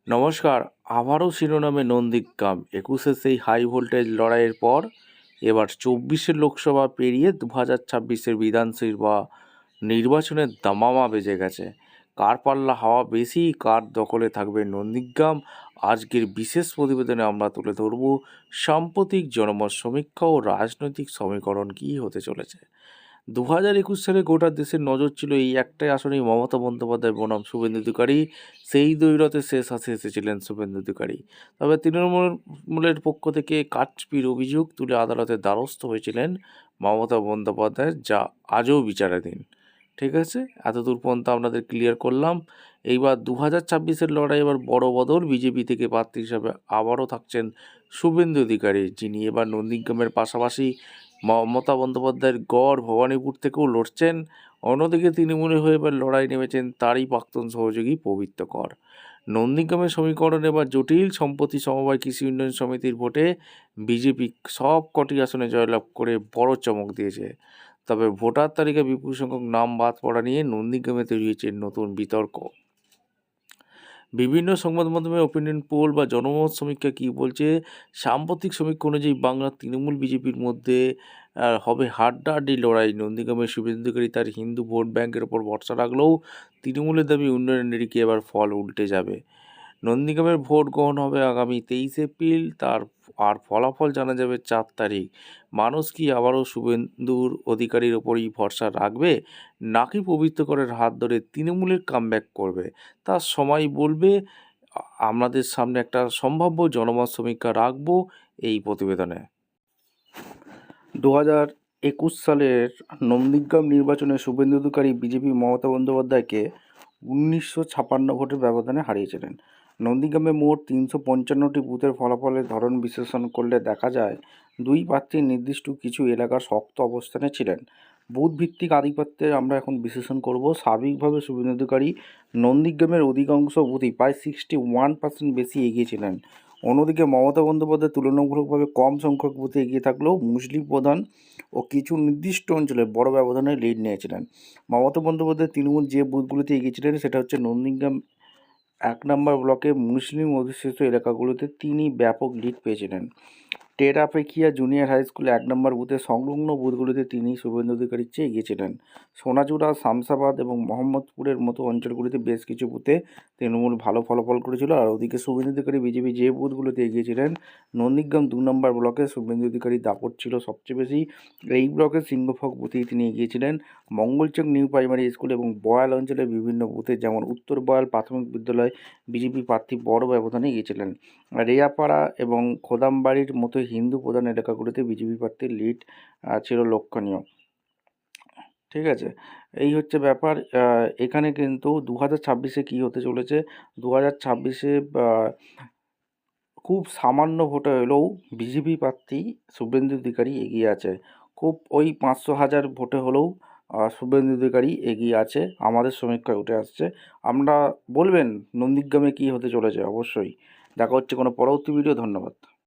নমস্কার। আবারও শিরোনামে নন্দীগ্রাম ২১-এ সেই হাই ভোল্টেজ লড়াইয়ের পর এবার ২৪-এর লোকসভা পেরিয়ে ২০২৬-এর বিধানসভা নির্বাচনের দামামা বেজে গেছে। কার পাল্লা হাওয়া বেশি, কার দখলে থাকবে নন্দীগ্রাম? আজকের বিশেষ প্রতিবেদনে আমরা তুলে ধরব সাম্প্রতিক জনমত সমীক্ষা ও রাজনৈতিক সমীকরণ কী হতে চলেছে। ২০২১ সালে গোটা দেশের নজর ছিল এই একটাই আসনেই মমতা বন্দ্যোপাধ্যায় বনাম শুভেন্দু অধিকারী। সেই দ্বৈরথে শেষ হাসি এসেছিলেন শুভেন্দু অধিকারী। তবে তৃণমূলের পক্ষ থেকে কারচুপির অভিযোগ তুলে আদালতের দ্বারস্থ হয়েছিলেন মমতা বন্দ্যোপাধ্যায়, যা আজও বিচারাধীন। ঠিক আছে, এতদূর পর্যন্ত আপনাদের ক্লিয়ার করলাম। এইবার ২০২৬-এর লড়াই এবার বড় বদল। বিজেপি থেকে প্রার্থী হিসাবে আবারও থাকছেন শুভেন্দু অধিকারী, যিনি এবার নন্দীগ্রামের পাশাপাশি মমতা বন্দ্যোপাধ্যায়ের গড় ভবানীপুর থেকেও লড়ছেন। অন্যদিকে তৃণমূলের হয়ে এবার লড়াই নেমেছেন তারই প্রাক্তন সহযোগী পবিত্র কর। নন্দীগ্রামের সমীকরণ এবার জটিল। সম্প্রতি সমবায় কৃষি উন্নয়ন সমিতির ভোটে বিজেপি সব কটি আসনে জয়লাভ করে বড় চমক দিয়েছে। তবে ভোটার তালিকায় বিপুল সংখ্যক নাম বাদ পড়া নিয়ে নন্দীগ্রামে তৈরি হয়েছে নতুন বিতর্ক। বিভিন্ন সংবাদ মাধ্যমে ওপিনিয়ন পোল বা জনমত সমীক্ষা কী বলছে? সাম্প্রতিক সমীক্ষা অনুযায়ী বাংলার তৃণমূল বিজেপির মধ্যে হবে হাড্ডাহাড্ডি লড়াই। নন্দীগ্রামের শুভেন্দু অধিকারী তার হিন্দু ভোট ব্যাংকের ওপর ভরসা রাখলেও তৃণমূলের দাবি উন্নয়নের নিরিখে এবার ফল উল্টে যাবে। নন্দীগ্রামের ভোট গ্রহণ হবে আগামী 23 এপ্রিল, আর ফলাফল জানা যাবে 4 তারিখ। মানুষ কি আবারও শুভেন্দুর অধিকারীর ওপরই ভরসা রাখবে, নাকি পবিত্র করের হাত ধরে তৃণমূলের কামব্যাক করবে? তার সময় বলবে। আপনাদের সামনে একটা সম্ভাব্য জনমত সমীক্ষা রাখবো এই প্রতিবেদনে। 2021 সালের নন্দীগ্রাম নির্বাচনে শুভেন্দু অধিকারী বিজেপি মমতা বন্দ্যোপাধ্যায়কে 1956 ভোটের ব্যবধানে হারিয়েছিলেন। নন্দীগ্রামে মোট 355টি বুথের ফলাফলের ধরন বিশ্লেষণ করলে দেখা যায় দুই প্রার্থী নির্দিষ্ট কিছু এলাকার শক্ত অবস্থানে ছিলেন। বুথ ভিত্তিক আধিপত্যের আমরা এখন বিশ্লেষণ করব। স্বাভাবিকভাবে শুভেন্দু অধিকারী নন্দীগ্রামের অধিকাংশ বুথেই প্রায় 61% বেশি এগিয়েছিলেন। অন্যদিকে মমতা বন্দ্যোপাধ্যায় তুলনামূলকভাবে কম সংখ্যক বুথে এগিয়ে থাকলেও মুসলিম প্রধান ও কিছু নির্দিষ্ট অঞ্চলে বড় ব্যবধানে লিড নিয়েছিলেন। মমতা বন্দ্যোপাধ্যায় তৃণমূল যে বুথগুলিতে এগিয়েছিলেন সেটা হচ্ছে নন্দীগ্রাম 1 নম্বর ব্লকে মুসলিম অধ্যুষিত এলাকাগুলোতে তিনি ব্যাপক লিড পেয়েছিলেন। টেরাপেখিয়া জুনিয়র হাই স্কুল 1 নম্বর বুথে সংলগ্ন বুথগুলিতে তিনি শুভেন্দু অধিকারীর চেয়ে এগিয়েছিলেন। সোনাচূড়া, শামসাবাদ এবং মোহাম্মদপুরের মতো অঞ্চলগুলিতে বেশ কিছু বুথে তৃণমূল ভালো ফলাফল করেছিল। আর ওদিকে শুভেন্দু অধিকারী বিজেপি যে বুথগুলোতে এগিয়েছিলেন, নন্দীগ্রাম 2 নম্বর ব্লকে শুভেন্দু অধিকারীর দাপট ছিল সবচেয়ে বেশি। এই ব্লকে সিংহফক বুথেই তিনি এগিয়েছিলেন। মঙ্গলচক নিউ প্রাইমারি স্কুল এবং বয়াল অঞ্চলের বিভিন্ন বুথে, যেমন উত্তর বয়াল প্রাথমিক বিদ্যালয়, বিজেপি প্রার্থী বড় ব্যবধানে এগিয়েছিলেন। রেয়াপাড়া এবং খোদামবাড়ির মতো হিন্দু প্রধান এলাকাগুলিতে বিজেপি প্রার্থীর লিড ছিল লক্ষণীয়। ঠিক আছে, এই হচ্ছে ব্যাপার। এখানে কিন্তু 2026-এ কী হতে চলেছে, 2026-এ খুব সামান্য ভোটে হলেও বিজেপি প্রার্থী শুভেন্দু অধিকারী এগিয়ে আছে। খুব ওই 500,000 ভোটে হলেও শুভেন্দু অধিকারী এগিয়ে আছে, আমাদের সমীক্ষায় উঠে আসছে। আমরা বলবেন নন্দীগ্রামে কী হতে চলেছে অবশ্যই। দেখা হচ্ছে কোনো পরবর্তী ভিডিও। ধন্যবাদ।